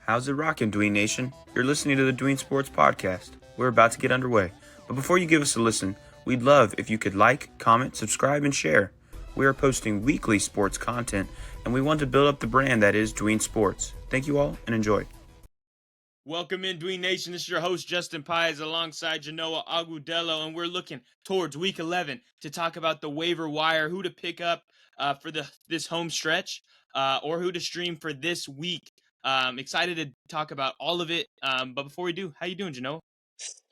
How's it rockin', Dween Nation? You're listening to the Dween Sports Podcast. We're about to get underway. But before you give us a listen, we'd love if you could like, comment, subscribe, and share. We are posting weekly sports content, and we want to build up the brand that is Dween Sports. Thank you all, and enjoy. Welcome in, Dween Nation. This is your host, Justin Paez, alongside Genoa Agudelo, and we're looking towards Week 11 to talk about the waiver wire, who to pick up for this home stretch, or who to stream for this week. Excited to talk about all of it, but before we do, how you doing, Genoa?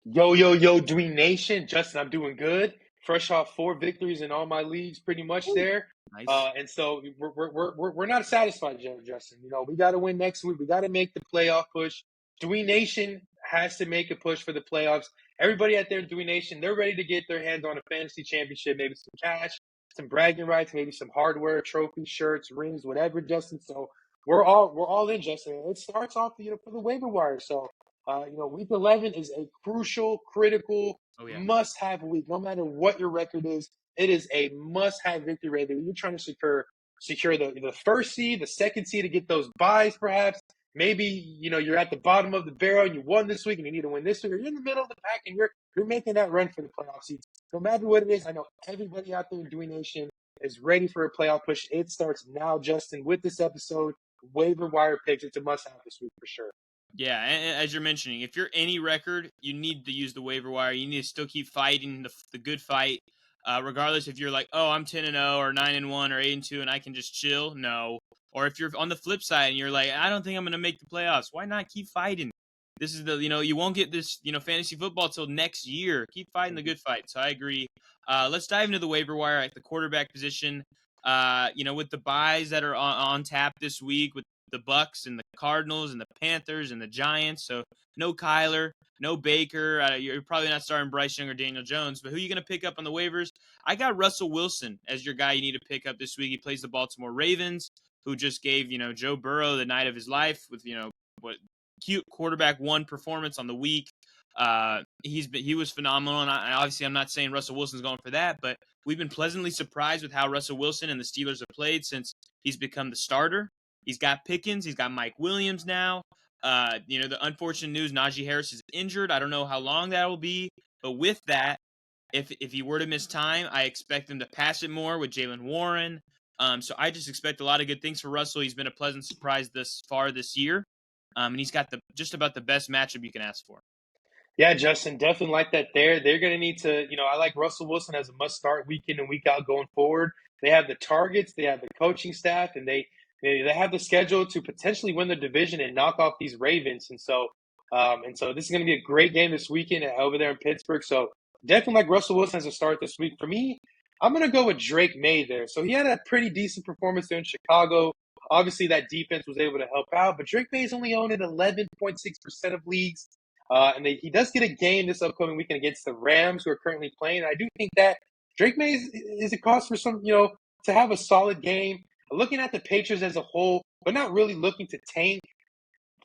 Yo, Dween Nation. Justin, I'm doing good. Fresh off 4 victories in all my leagues, pretty much there. Nice. And so we're not satisfied, Justin. You know, we got to win next week. We got to make the playoff push. Dween Nation has to make a push for the playoffs. Everybody out there in Dween Nation, they're ready to get their hands on a fantasy championship, maybe some cash, some bragging rights, maybe some hardware, trophies, shirts, rings, whatever, Justin. So we're all in, Justin. It starts off, for the waiver wire. So Week 11 is a crucial, critical, must-have week. No matter what your record is, it is a must-have victory. Whether you're trying to secure the first seed, the second seed to get those buys, perhaps. Maybe you're at the bottom of the barrel and you won this week and you need to win this week, or you're in the middle of the pack and you're making that run for the playoff seeds. No matter what it is, I know everybody out there in Dewey Nation is ready for a playoff push. It starts now, Justin, with this episode. Waiver wire picks. It's a must-have this week for sure. Yeah, and as you're mentioning, if you're any record, you need to use the waiver wire. You need to still keep fighting the good fight, regardless if you're like, oh, I'm 10-0 or 9-1 or 8-2, and I can just chill. No. Or if you're on the flip side and you're like, I don't think I'm going to make the playoffs. Why not keep fighting? This is you won't get this, fantasy football till next year. Keep fighting the good fight. So I agree. Let's dive into the waiver wire at the quarterback position. With the buys that are on tap this week with the Bucks and the Cardinals and the Panthers and the Giants. So no Kyler, no Baker. You're probably not starting Bryce Young or Daniel Jones, but who are you going to pick up on the waivers? I got Russell Wilson as your guy you need to pick up this week. He plays the Baltimore Ravens, who just gave, Joe Burrow the night of his life with, cute quarterback one performance on the week. He was phenomenal, and obviously I'm not saying Russell Wilson's going for that, but we've been pleasantly surprised with how Russell Wilson and the Steelers have played since he's become the starter. He's got Pickens. He's got Mike Williams now. The unfortunate news, Najee Harris is injured. I don't know how long that will be. But with that, if he were to miss time, I expect him to pass it more with Jaylen Warren. So I just expect a lot of good things for Russell. He's been a pleasant surprise thus far this year. And he's got just about the best matchup you can ask for. Yeah, Justin, definitely like that there. They're going to need to, I like Russell Wilson as a must-start week in and week out going forward. They have the targets, they have the coaching staff, and they have the schedule to potentially win the division and knock off these Ravens. And so this is going to be a great game this weekend over there in Pittsburgh. So definitely like Russell Wilson as a start this week. For me, I'm going to go with Drake Maye there. So he had a pretty decent performance there in Chicago. Obviously, that defense was able to help out, but Drake Maye is only owned in 11.6% of leagues. He does get a game this upcoming weekend against the Rams, who are currently playing. I do think that Drake Maye is a cause for some, to have a solid game. Looking at the Patriots as a whole, but not really looking to tank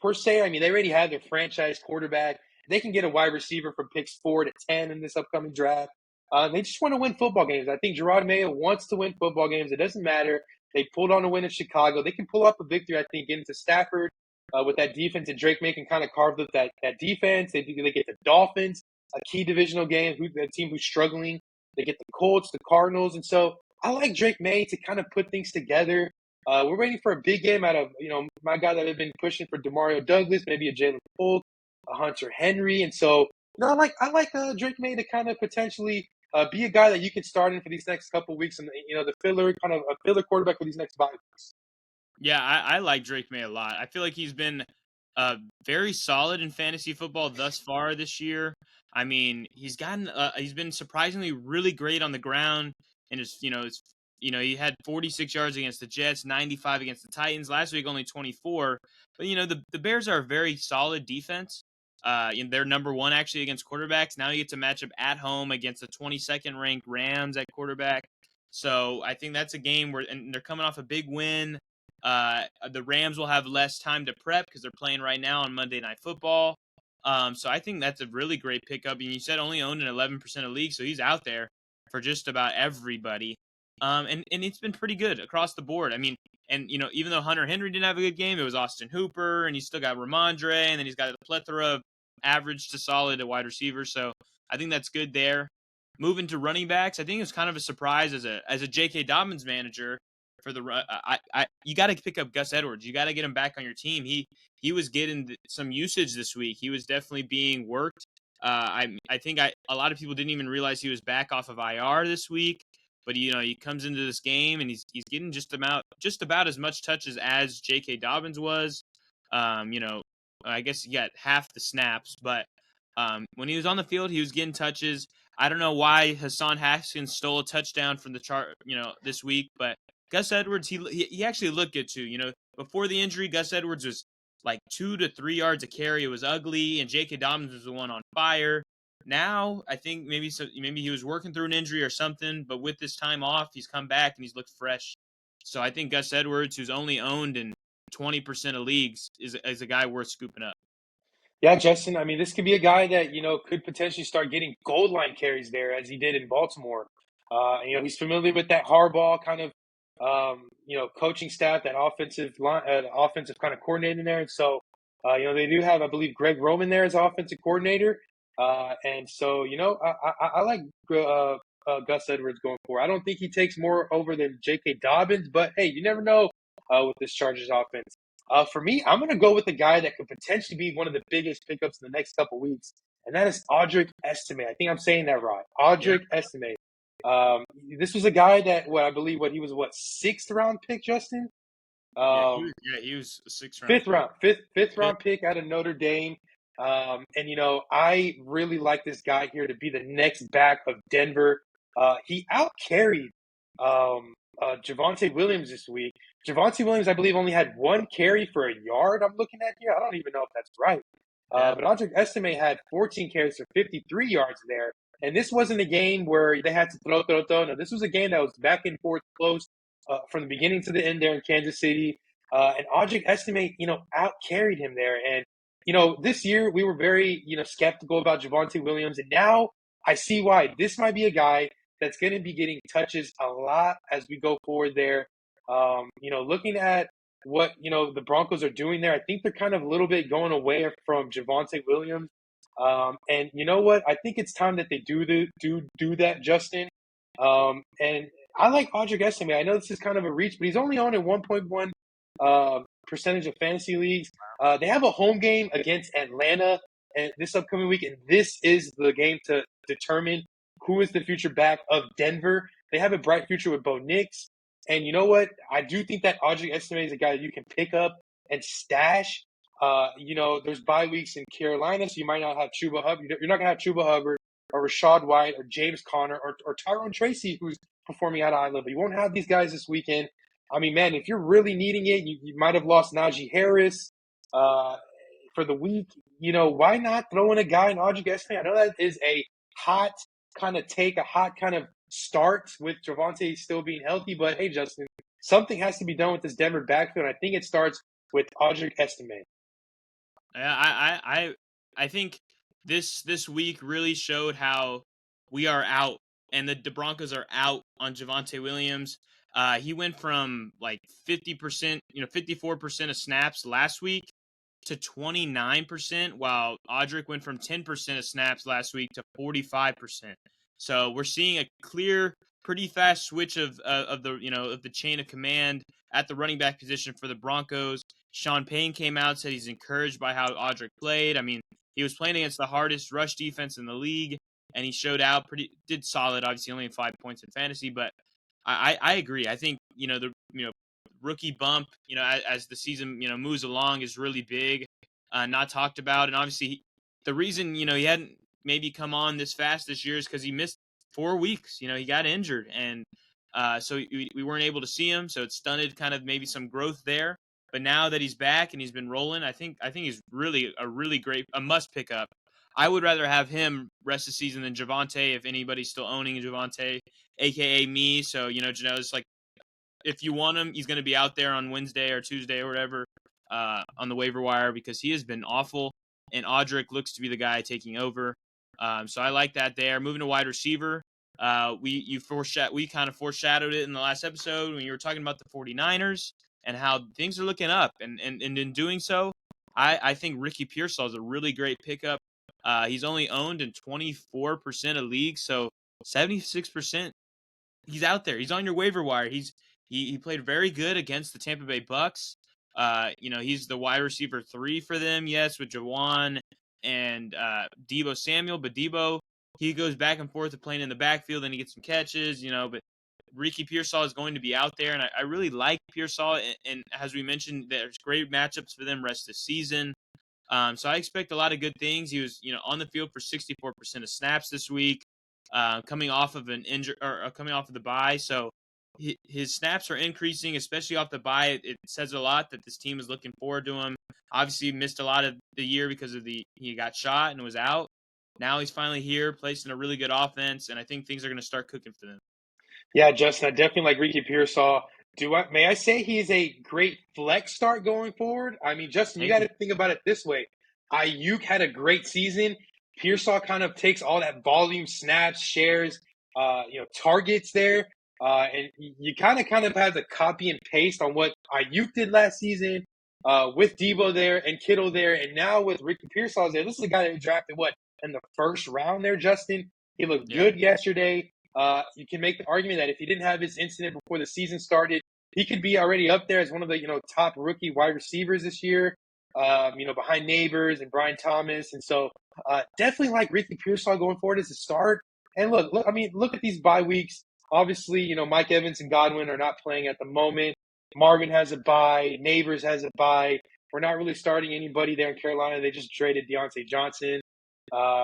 per se. I mean, they already have their franchise quarterback. They can get a wide receiver from picks 4 to 10 in this upcoming draft. They just want to win football games. I think Gerard Mayo wants to win football games. It doesn't matter. They pulled on a win in Chicago. They can pull up a victory, I think, getting to Stafford with that defense. And Drake Maye can kind of carve up that defense. They get the Dolphins, a key divisional game, a team who's struggling. They get the Colts, the Cardinals. And so I like Drake Maye to kind of put things together. We're waiting for a big game out of, my guy that I've been pushing for Demario Douglas, maybe a Jalen Polk, a Hunter Henry. And so, I like Drake Maye to kind of potentially be a guy that you can start in for these next couple of weeks, and the filler quarterback for these next 5 weeks. Yeah, I like Drake Maye a lot. I feel like he's been very solid in fantasy football thus far this year. I mean, he's been surprisingly really great on the ground, and he had 46 yards against the Jets, 95 against the Titans. Last week, only 24. But the Bears are a very solid defense. They're number 1 actually against quarterbacks. Now you get to match up at home against the 22nd ranked Rams at quarterback. So I think that's a game and they're coming off a big win. The Rams will have less time to prep because they're playing right now on Monday Night Football. So I think that's a really great pickup. And you said only owned in 11% of leagues, so he's out there for just about everybody. And it's been pretty good across the board. I mean, And, even though Hunter Henry didn't have a good game, it was Austin Hooper, and he's still got Ramondre, and then he's got a plethora of average to solid at wide receiver. So I think that's good there. Moving to running backs, I think it's kind of a surprise as a J.K. Dobbins manager for the run. You got to pick up Gus Edwards. You got to get him back on your team. He was getting some usage this week. He was definitely being worked. I think a lot of people didn't even realize he was back off of IR this week. But he comes into this game and he's getting just about as much touches as J.K. Dobbins was. I guess he got half the snaps, but when he was on the field, he was getting touches. I don't know why Hassan Haskins stole a touchdown from the chart, this week, but Gus Edwards, he actually looked good too. Before the injury, Gus Edwards was like 2 to 3 yards a carry. It was ugly, and J.K. Dobbins was the one on fire. Now, I think maybe he was working through an injury or something, but with this time off, he's come back and he's looked fresh. So I think Gus Edwards, who's only owned in 20% of leagues, is a guy worth scooping up. Yeah, Justin. I mean, this could be a guy that could potentially start getting goal line carries there, as he did in Baltimore. He's familiar with that Harbaugh kind of coaching staff, that offensive kind of coordinator there. And so they do have, I believe, Greg Roman there as offensive coordinator. And so I like Gus Edwards going forward. I don't think he takes more over than J.K. Dobbins, but hey, you never know with this Chargers offense. For me, I'm going to go with the guy that could potentially be one of the biggest pickups in the next couple weeks, and that is Audric Estime. I think I'm saying that right. Audric Estime. This was a guy that he was 6th round pick, Justin? He was a 6th round. Fifth round pick out of Notre Dame. I really like this guy here to be the next back of Denver. He out-carried Javonte Williams this week. Javonte Williams, I believe, only had 1 carry for a yard. I'm looking at here. I don't even know if that's right. But Audric Estime had 14 carries for 53 yards there. And this wasn't a game where they had to throw. No, this was a game that was back and forth close from the beginning to the end there in Kansas City. And Audric Estime, out-carried him there. And, this year we were very, skeptical about Javonte Williams. And now I see why. This might be a guy that's going to be getting touches a lot as we go forward there. Looking at what, the Broncos are doing there, I think they're kind of a little bit going away from Javonte Williams. And you know what? I think it's time that they do that, Justin. And I like Audric Estime. I know this is kind of a reach, but he's only on in 1.1 percentage of fantasy leagues. They have a home game against Atlanta and this upcoming week, and this is the game to determine who is the future back of Denver. They have a bright future with Bo Nix. And you know what? I do think that Audric Estime is a guy that you can pick up and stash. There's bye weeks in Carolina, so you might not have Chuba Hubbard. You're not going to have Chuba Hubbard or Rashad White or James Conner or Tyrone Tracy, who's performing at a high level. You won't have these guys this weekend. I mean, man, if you're really needing it, you might have lost Najee Harris for the week. Why not throw in a guy in Audric Estime? I know that is a hot kind of take, a hot kind of start with Javonte still being healthy. But, hey, Justin, something has to be done with this Denver backfield. I think it starts with Audric Estime. I think this week really showed how we are out and the Broncos are out on Javonte Williams. He went from like 50%, 54% of snaps last week to 29%, while Audric went from 10% of snaps last week to 45%. So we're seeing a clear, pretty fast switch of the chain of command at the running back position for the Broncos. Sean Payne came out, said he's encouraged by how Audric played. I mean, he was playing against the hardest rush defense in the league, and he showed out did solid. Obviously, only 5 points in fantasy, but I agree. I think the rookie bump, as the season moves along, is really big, not talked about, and obviously the reason he hadn't maybe come on this fast this year is because he missed 4 weeks. He got injured, and so we weren't able to see him. So it stunted kind of maybe some growth there. But now that he's back and he's been rolling, I think he's really a must pick up. I would rather have him rest of the season than Javonte if anybody's still owning Javonte, aka me. So it's like if you want him, he's going to be out there on Wednesday or Tuesday or whatever on the waiver wire because he has been awful, and Audric looks to be the guy taking over. So I like that there. Moving to wide receiver, we kind of foreshadowed it in the last episode when you were talking about the 49ers. and how things are looking up. And in doing so, I think Ricky Pearsall is a really great pickup. He's only owned in 24% of leagues, so 76%. He's out there. He's on your waiver wire. He played very good against the Tampa Bay Bucks. He's the wide receiver 3 for them, yes, with Jawan and Deebo Samuel. But Deebo, he goes back and forth of playing in the backfield, and he gets some catches, but Ricky Pearsall is going to be out there, and I really like Pearsall. And as we mentioned, there's great matchups for them rest of the season. So I expect a lot of good things. He was, on the field for 64% of snaps this week, coming off of an injury or coming off of the bye. So his snaps are increasing, especially off the bye. It says a lot that this team is looking forward to him. Obviously, missed a lot of the year because of he got shot and was out. Now he's finally here, placed in a really good offense, and I think things are going to start cooking for them. Yeah, Justin, I definitely like Ricky Pearsall. May I say he's a great flex start going forward? I mean, Justin, you got to think about it this way. Ayuk had a great season. Pearsall kind of takes all that volume, snaps, shares, targets there. And you kind of have to copy and paste on what Ayuk did last season with Deebo there and Kittle there. And now with Ricky Pearsall there, this is a guy that we drafted, in the first round there, Justin? He looked good yesterday. You can make the argument that if he didn't have his incident before the season started, he could be already up there as one of the top rookie wide receivers this year. Behind Neighbors and Brian Thomas, and so definitely like Ricky Pearsall going forward as a start. And look at these bye weeks. Obviously, Mike Evans and Godwin are not playing at the moment. Marvin has a bye. Neighbors has a bye. We're not really starting anybody there in Carolina. They just traded Deontay Johnson.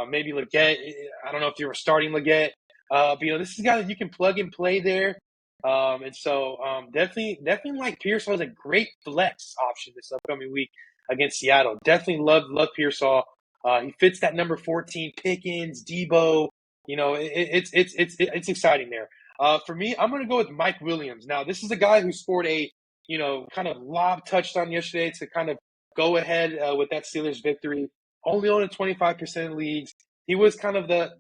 Maybe Leggett. I don't know if you were starting Leggett. But this is a guy that you can plug and play there. Definitely like Pearsall is a great flex option this upcoming week against Seattle. Definitely love Pearsall. He fits that number 14 Pickens, Deebo. It's exciting there. For me, I'm going to go with Mike Williams. Now, this is a guy who scored a kind of lob touchdown yesterday to kind of go ahead with that Steelers victory. Only owned 25% of leagues. He was kind of the,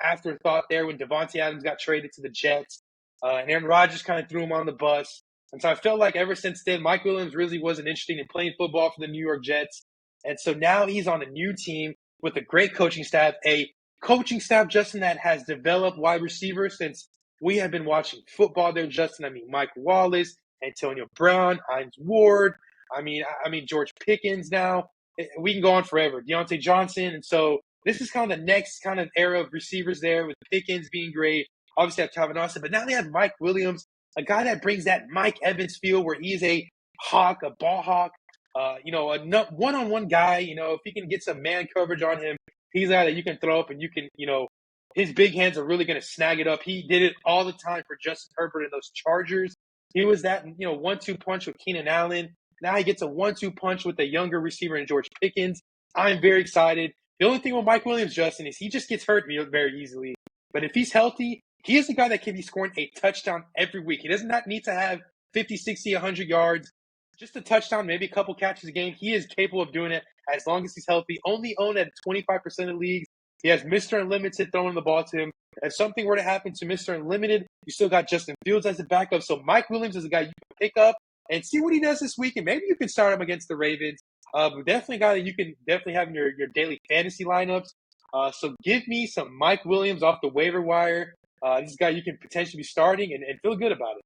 afterthought there when Devontae Adams got traded to the Jets. And Aaron Rodgers kind of threw him on the bus. And so I felt like ever since then, Mike Williams really wasn't interested in playing football for the New York Jets. And so now he's on a new team with a great coaching staff, Justin, that has developed wide receivers since we have been watching football there, Justin. I mean, Mike Wallace, Antonio Brown, Hines Ward. I mean, George Pickens now. We can go on forever. Deontay Johnson. And so this is kind of the next kind of era of receivers there with Pickens being great. Obviously, have Calvin Austin, but now they have Mike Williams, a guy that brings that Mike Evans feel where he's a hawk, a ball hawk, a one-on-one guy. If he can get some man coverage on him, he's a guy that you can throw up and you can, his big hands are really going to snag it up. He did it all the time for Justin Herbert and those Chargers. He was that, 1-2 punch with Keenan Allen. Now he gets a 1-2 punch with a younger receiver in George Pickens. I'm very excited. The only thing with Mike Williams, Justin, is he just gets hurt very easily. But if he's healthy, he is a guy that can be scoring a touchdown every week. He does not need to have 50, 60, 100 yards. Just a touchdown, maybe a couple catches a game. He is capable of doing it as long as he's healthy. Only owned at 25% of leagues. He has Mr. Unlimited throwing the ball to him. If something were to happen to Mr. Unlimited, you still got Justin Fields as a backup. So Mike Williams is a guy you can pick up and see what he does this week. And maybe you can start him against the Ravens. But definitely a guy that you can definitely have in your daily fantasy lineups. So give me some Mike Williams off the waiver wire. This guy you can potentially be starting and feel good about it.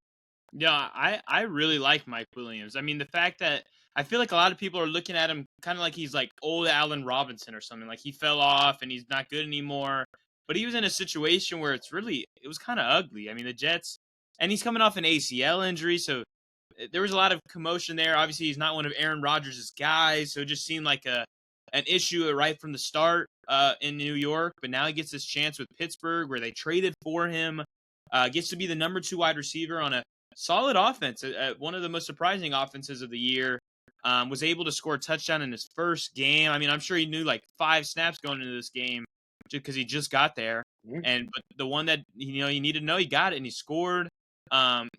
Yeah, I really like Mike Williams. I mean, the fact that I feel like a lot of people are looking at him kind of like he's like old Allen Robinson or something. Like he fell off and he's not good anymore. But he was in a situation where it was kind of ugly. I mean, the Jets, and he's coming off an ACL injury, so there was a lot of commotion there. Obviously, he's not one of Aaron Rodgers' guys, so it just seemed like an issue right from the start in New York. But now he gets this chance with Pittsburgh where they traded for him. Gets to be the number 2 wide receiver on a solid offense, one of the most surprising offenses of the year. Was able to score a touchdown in his first game. I mean, I'm sure he knew like 5 snaps going into this game because he just got there. Mm-hmm. But the one that you needed to know, he got it and he scored.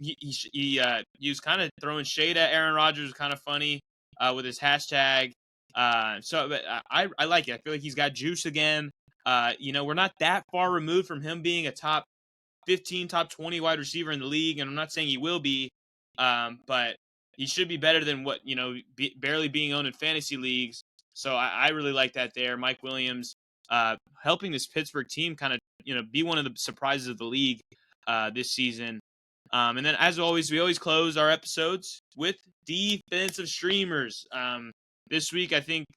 He was kind of throwing shade at Aaron Rodgers, kind of funny with his hashtag. But I like it. I feel like he's got juice again. We're not that far removed from him being a top 15, top 20 wide receiver in the league, and I'm not saying he will be. But he should be better than what, barely being owned in fantasy leagues. So I really like that there. Mike Williams helping this Pittsburgh team kind of, be one of the surprises of the league this season. And then, as always, we always close our episodes with defensive streamers. This week,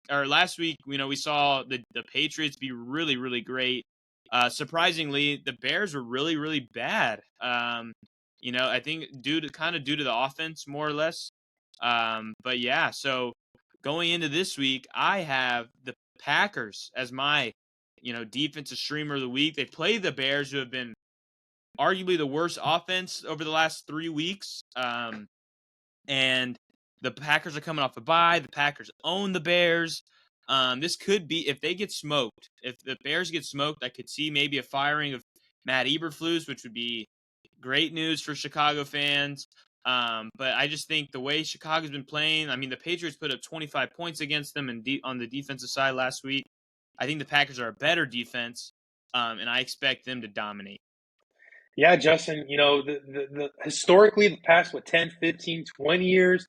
last week, we saw the Patriots be really, really great. Surprisingly, the Bears were really, really bad. I think due to the offense, more or less. But yeah, so going into this week, I have the Packers as my, defensive streamer of the week. They play the Bears, who have been arguably the worst offense over the last 3 weeks. And the Packers are coming off a bye. The Packers own the Bears. This could be, if they get smoked, if the Bears get smoked, I could see maybe a firing of Matt Eberflus, which would be great news for Chicago fans. But I just think the way Chicago's been playing, I mean, the Patriots put up 25 points against them on the defensive side last week. I think the Packers are a better defense, and I expect them to dominate. Yeah, Justin, the historically the past 10, 15, 20 years,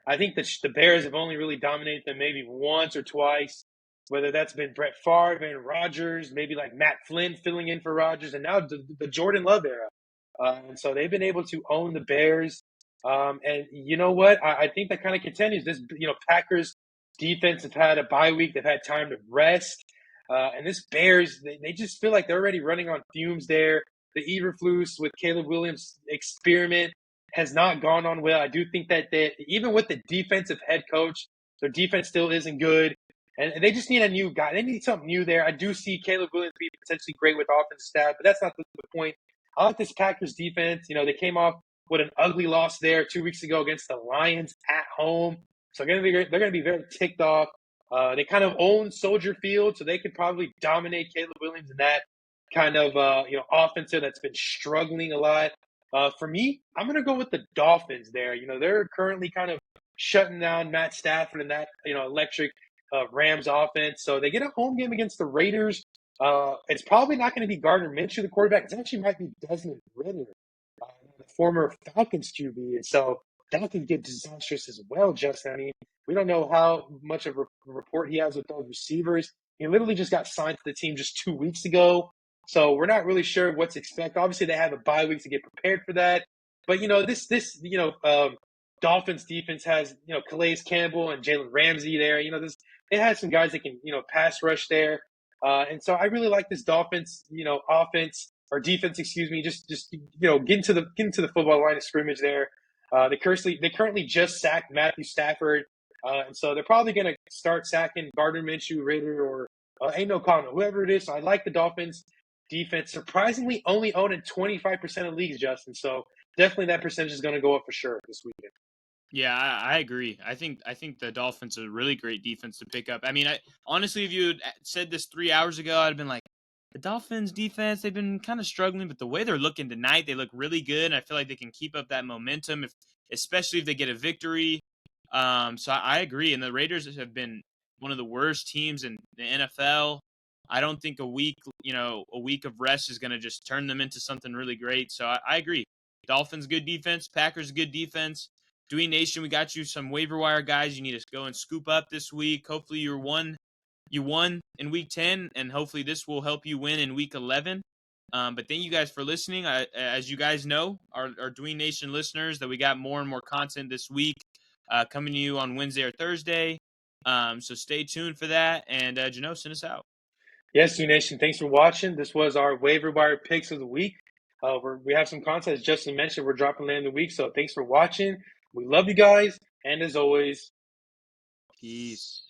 I think that the Bears have only really dominated them maybe once or twice, whether that's been Brett Favre and Rodgers, maybe like Matt Flynn filling in for Rodgers, and now the Jordan Love era. And so they've been able to own the Bears. And you know what? I think that kind of continues. This, Packers defense have had a bye week. They've had time to rest. And this Bears, they just feel like they're already running on fumes there. The Eberflus with Caleb Williams experiment has not gone on well. I do think that even with the defensive head coach, their defense still isn't good. And they just need a new guy. They need something new there. I do see Caleb Williams be potentially great with offensive staff, but that's not the point. I like this Packers defense. They came off with an ugly loss there 2 weeks ago against the Lions at home. So they're going to be very ticked off. They kind of own Soldier Field, so they could probably dominate Caleb Williams in that kind of offensive that's been struggling a lot. For me, I'm going to go with the Dolphins there. They're currently kind of shutting down Matt Stafford and that electric Rams offense. So they get a home game against the Raiders. It's probably not going to be Gardner Minshew, the quarterback. It actually might be Desmond Ridder, the former Falcons QB. And so that could get disastrous as well, Justin. I mean, we don't know how much of a rapport he has with those receivers. He literally just got signed to the team just 2 weeks ago. So we're not really sure what to expect. Obviously, they have a bye week to get prepared for that. But, this Dolphins defense has, Calais Campbell and Jalen Ramsey there. It has some guys that can, pass rush there. And so I really like this Dolphins, offense or defense, excuse me, just get into the football line of scrimmage there. They currently just sacked Matthew Stafford. And so they're probably going to start sacking Gardner Minshew, Ridder, or ain't no comment, whoever it is. So I like the Dolphins defense. Surprisingly, only owned in 25% of leagues, Justin. So definitely that percentage is going to go up for sure this weekend. Yeah, I agree. I think the Dolphins are a really great defense to pick up. I mean, honestly, if you had said this 3 hours ago, I'd have been like, the Dolphins defense, they've been kind of struggling, but the way they're looking tonight, they look really good. And I feel like they can keep up that momentum, especially if they get a victory. So I agree. And the Raiders have been one of the worst teams in the NFL. I don't think a week of rest is going to just turn them into something really great. So I agree. Dolphins, good defense. Packers, good defense. Dewey Nation, we got you some waiver wire guys you need to go and scoop up this week. Hopefully you won in week 10, and hopefully this will help you win in week 11. But thank you guys for listening. As you guys know, our Dewey Nation listeners, that we got more and more content this week coming to you on Wednesday or Thursday. So stay tuned for that. And Jano, send us out. Yes, Dewey Nation, thanks for watching. This was our waiver wire picks of the week. We have some content, as Justin mentioned, we're dropping land of the week. So thanks for watching. We love you guys. And as always, peace.